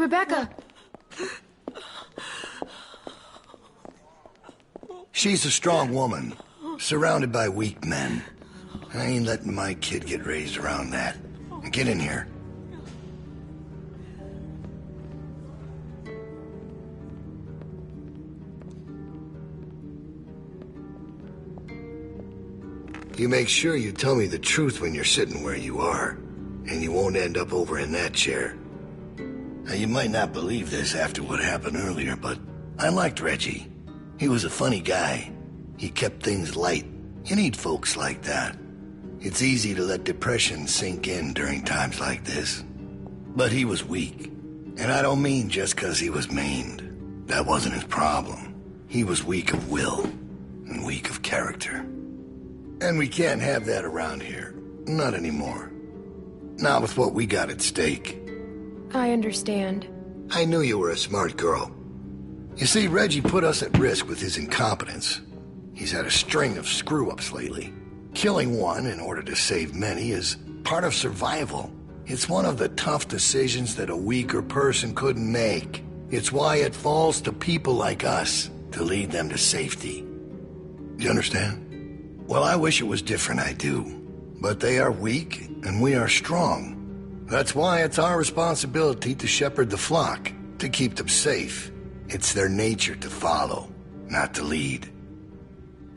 Rebecca! She's a strong woman, surrounded by weak men. I ain't letting my kid get raised around that. Get in here. You make sure you tell me the truth when you're sitting where you are, and you won't end up over in that chair. Now, you might not believe this after what happened earlier, but I liked Reggie. He was a funny guy. He kept things light. You need folks like that. It's easy to let depression sink in during times like this. But he was weak. And I don't mean just because he was maimed. That wasn't his problem. He was weak of will and weak of character. And we can't have that around here. Not anymore. Not with what we got at stake. I understand. I knew you were a smart girl. You see, Reggie put us at risk with his incompetence. He's had a string of screw-ups lately. Killing one in order to save many is part of survival. It's one of the tough decisions that a weaker person couldn't make. It's why it falls to people like us to lead them to safety. You understand? Well, I wish it was different, I do. But they are weak, and we are strong. That's why it's our responsibility to shepherd the flock, to keep them safe. It's their nature to follow, not to lead.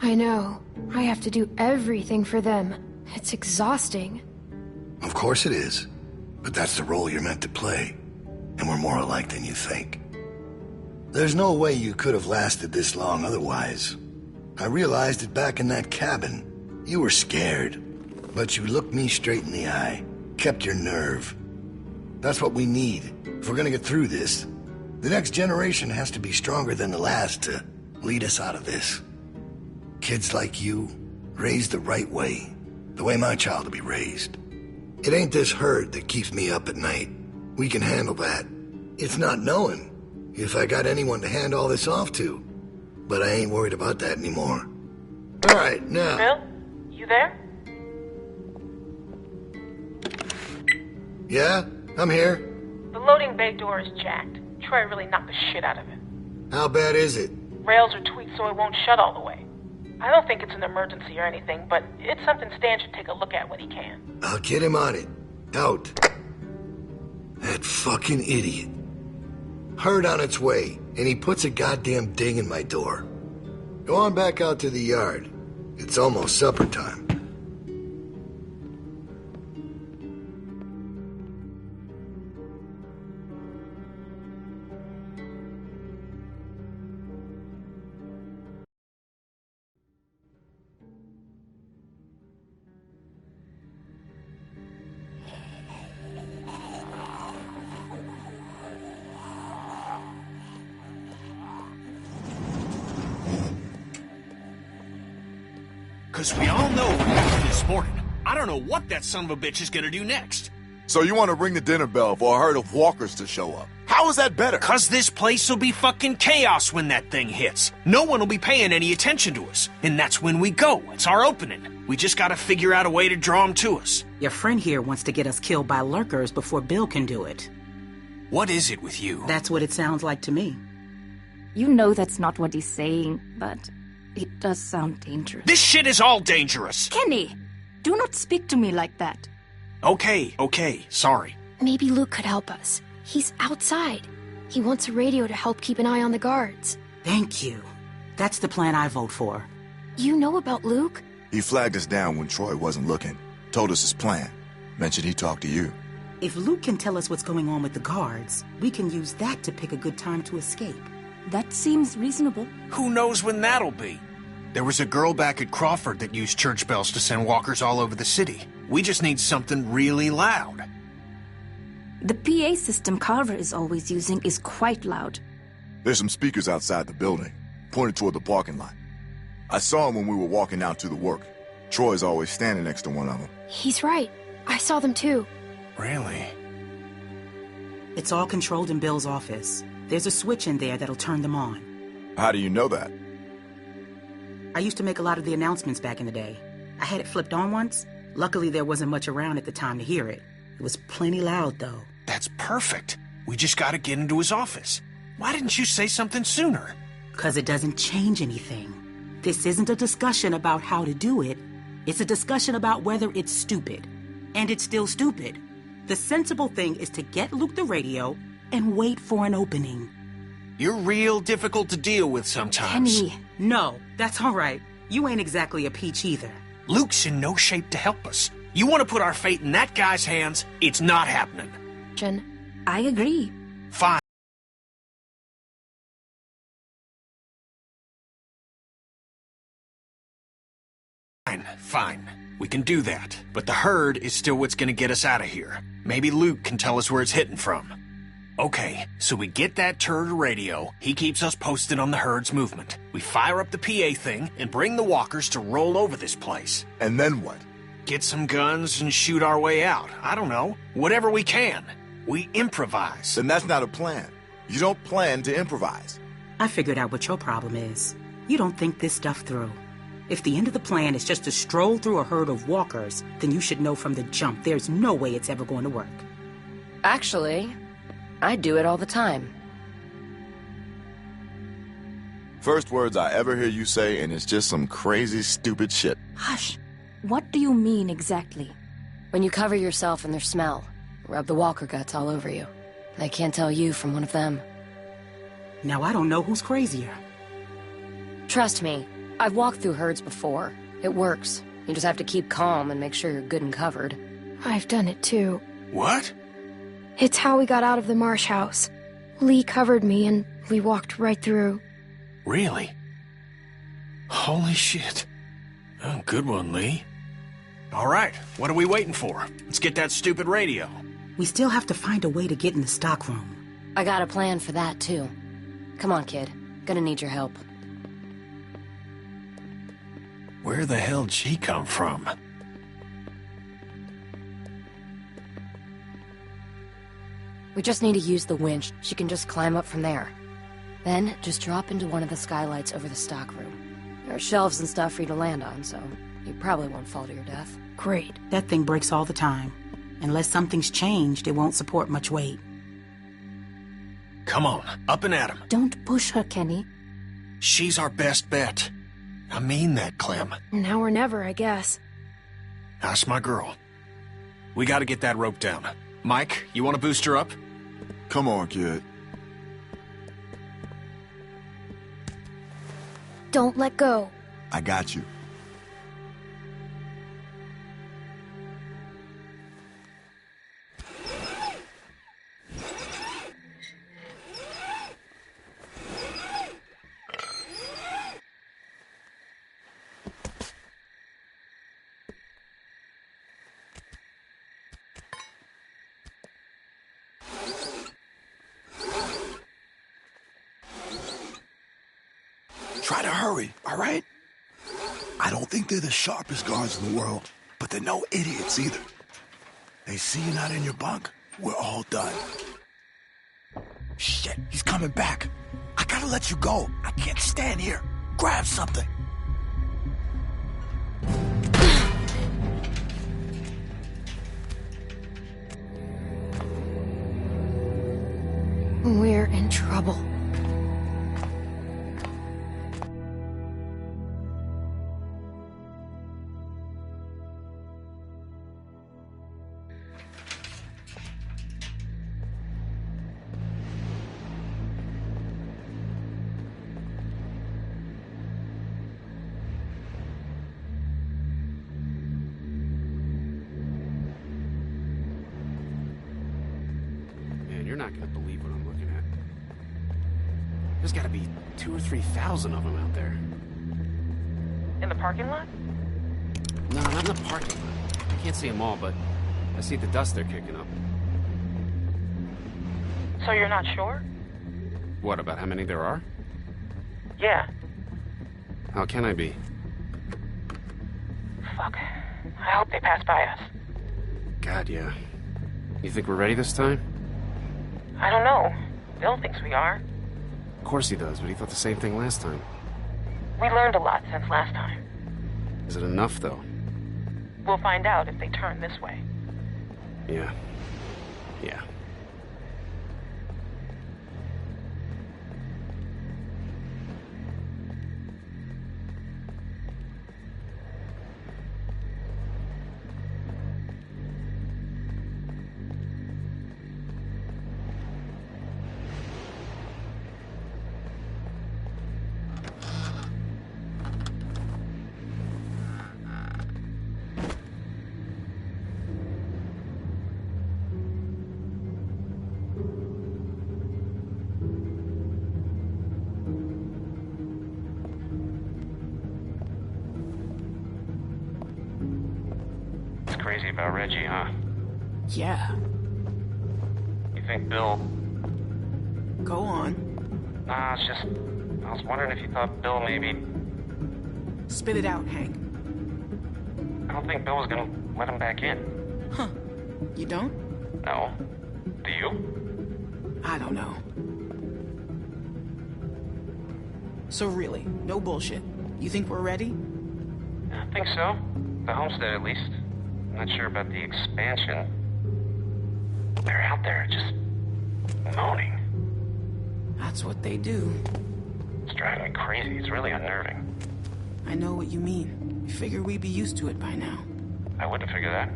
I know. I have to do everything for them. It's exhausting. Of course it is. But that's the role you're meant to play. And we're more alike than you think. There's no way you could have lasted this long otherwise. I realized it back in that cabin. You were scared, but you looked me straight in the eye, kept your nerve. That's what we need if we're gonna get through this. The next generation has to be stronger than the last to lead us out of this. Kids like you, raised the right way, the way my child will be raised. It ain't this hurt that keeps me up at night. We can handle that. It's not knowing if I got anyone to hand all this off to. But I ain't worried about that anymore. All right, now... Bill? You there? Yeah? I'm here. The loading bay door is jacked. Troy really knocked the shit out of it. How bad is it? Rails are tweaked so it won't shut all the way. I don't think it's an emergency or anything, but it's something Stan should take a look at when he can. I'll get him on it. Out. That fucking idiot. Herd on its way, and he puts a goddamn ding in my door. Go on back out to the yard. It's almost supper time. Because we all know what happened this morning. I don't know what that son of a bitch is gonna do next. So you want to ring the dinner bell for a herd of walkers to show up? How is that better? Because this place will be fucking chaos when that thing hits. No one will be paying any attention to us. And that's when we go. It's our opening. We just gotta figure out a way to draw them to us. Your friend here wants to get us killed by lurkers before Bill can do it. What is it with you? That's what it sounds like to me. You know that's not what he's saying, but it does sound dangerous. This shit is all dangerous. Kenny, do not speak to me like that. Okay, sorry. Maybe Luke could help us. He's outside. He wants a radio to help keep an eye on the guards. Thank you. That's the plan I vote for. You know about Luke? He flagged us down when Troy wasn't looking. Told us his plan. Mentioned he talked to you. If Luke can tell us what's going on with the guards, we can use that to pick a good time to escape. That seems reasonable. Who knows when that'll be? There was a girl back at Crawford that used church bells to send walkers all over the city. We just need something really loud. The PA system Carver is always using is quite loud. There's some speakers outside the building, pointed toward the parking lot. I saw them when we were walking out to the work. Troy's always standing next to one of them. He's right. I saw them too. Really? It's all controlled in Bill's office. There's a switch in there that'll turn them on. How do you know that? I used to make a lot of the announcements back in the day. I had it flipped on once. Luckily, there wasn't much around at the time to hear it. It was plenty loud, though. That's perfect. We just gotta get into his office. Why didn't you say something sooner? Because it doesn't change anything. This isn't a discussion about how to do it. It's a discussion about whether it's stupid. And it's still stupid. The sensible thing is to get Luke the radio and wait for an opening. You're real difficult to deal with sometimes. Kenny. No, that's all right. You ain't exactly a peach either. Luke's in no shape to help us. You want to put our fate in that guy's hands? It's not happening. Jen, I agree. Fine. Fine. We can do that. But the herd is still what's gonna get us out of here. Maybe Luke can tell us where it's hitting from. Okay, so we get that turd radio. He keeps us posted on the herd's movement. We fire up the PA thing and bring the walkers to roll over this place. And then what? Get some guns and shoot our way out. I don't know. Whatever we can. We improvise. Then that's not a plan. You don't plan to improvise. I figured out what your problem is. You don't think this stuff through. If the end of the plan is just to stroll through a herd of walkers, then you should know from the jump there's no way it's ever going to work. Actually, I do it all the time. First words I ever hear you say, and it's just some crazy, stupid shit. Hush. What do you mean exactly? When you cover yourself in their smell, rub the walker guts all over you. They can't tell you from one of them. Now I don't know who's crazier. Trust me, I've walked through herds before. It works. You just have to keep calm and make sure you're good and covered. I've done it too. What? It's how we got out of the marsh house. Lee covered me and we walked right through. Really? Holy shit. Oh, good one, Lee. All right, what are we waiting for? Let's get that stupid radio. We still have to find a way to get in the stockroom. I got a plan for that, too. Come on, kid. Gonna need your help. Where the hell did she come from? We just need to use the winch. She can just climb up from there. Then, just drop into one of the skylights over the stockroom. There are shelves and stuff for you to land on, so you probably won't fall to your death. Great. That thing breaks all the time. Unless something's changed, it won't support much weight. Come on, up and at 'em. Don't push her, Kenny. She's our best bet. I mean that, Clem. Now or never, I guess. That's my girl. We gotta get that rope down. Mike, you wanna boost her up? Come on, kid. Don't let go. I got you. Try to hurry, all right? I don't think they're the sharpest guards in the world, but they're no idiots either. They see you not in your bunk, we're all done. Shit, he's coming back. I gotta let you go. I can't stand here. Grab something. We're in trouble. You're not gonna believe what I'm looking at. There's gotta be 2,000 or 3,000 of them out there. In the parking lot? No, not in the parking lot. I can't see them all, but I see the dust they're kicking up. So you're not sure? What, about how many there are? Yeah. How can I be? Fuck. I hope they pass by us. God, yeah. You think we're ready this time? I don't know. Bill thinks we are. Of course he does, but he thought the same thing last time. We learned a lot since last time. Is it enough, though? We'll find out if they turn this way. Yeah. Yeah. about Reggie, huh? Yeah. You think Bill... Go on. Nah, it's just... I was wondering if you thought Bill maybe... Spit it out, Hank. I don't think Bill was gonna let him back in. Huh. You don't? No. Do you? I don't know. So really, no bullshit. You think we're ready? I think so. The homestead, at least. I'm not sure about the expansion. They're out there just... moaning. That's what they do. It's driving me crazy. It's really unnerving. I know what you mean. I figure we'd be used to it by now. I wouldn't figure that.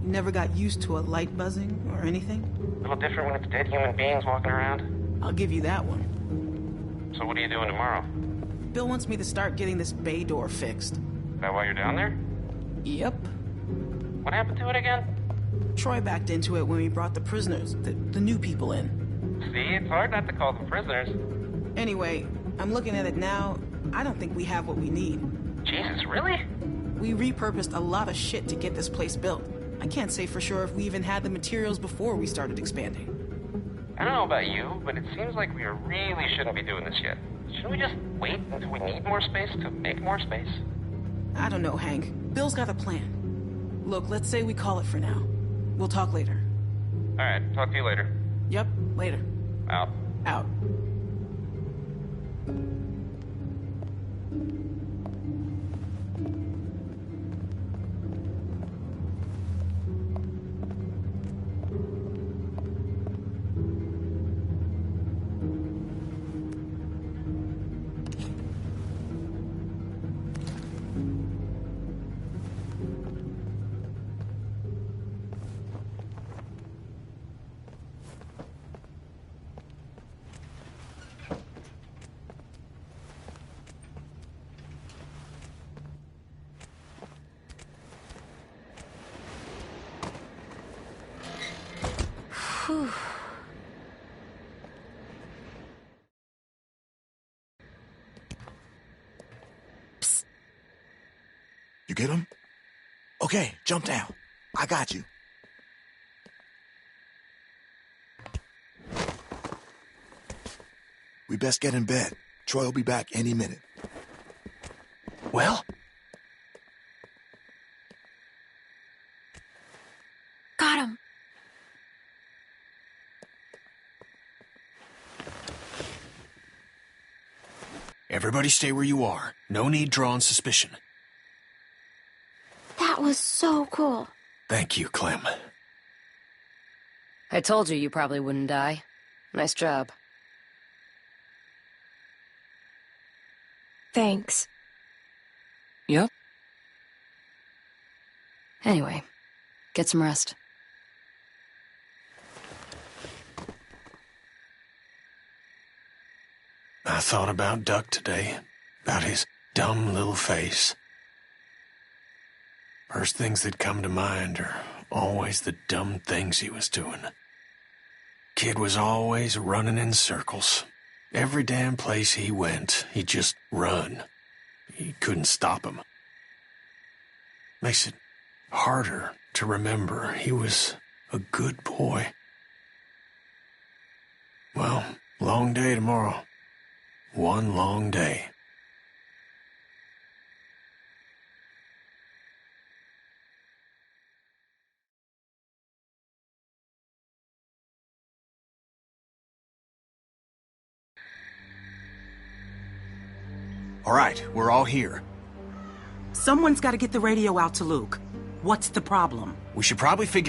You never got used to a light buzzing or anything? A little different when it's dead human beings walking around. I'll give you that one. So what are you doing tomorrow? Bill wants me to start getting this bay door fixed. Is that why you're down there? Yep. What happened to it again? Troy backed into it when we brought the prisoners, the new people in. See, it's hard not to call them prisoners. Anyway, I'm looking at it now. I don't think we have what we need. Jesus, really? We repurposed a lot of shit to get this place built. I can't say for sure if we even had the materials before we started expanding. I don't know about you, but it seems like we really shouldn't be doing this yet. Shouldn't we just wait until we need more space to make more space? I don't know, Hank. Bill's got a plan. Look, let's say we call it for now. We'll talk later. Alright, talk to you later. Yep, later. Out. Out. Psst. You get him? Okay, jump down. I got you. We best get in bed. Troy will be back any minute. Well? Got him. Everybody stay where you are. No need drawing suspicion. That was so cool. Thank you, Clem. I told you probably wouldn't die. Nice job. Thanks. Yep. Anyway, get some rest. I thought about Duck today, about his dumb little face. First things that come to mind are always the dumb things he was doing. Kid was always running in circles. Every damn place he went, he'd just run. You couldn't stop him. Makes it harder to remember he was a good boy. Well, long day tomorrow. One long day. All right, we're all here. Someone's got to get the radio out to Luke. What's the problem? We should probably figure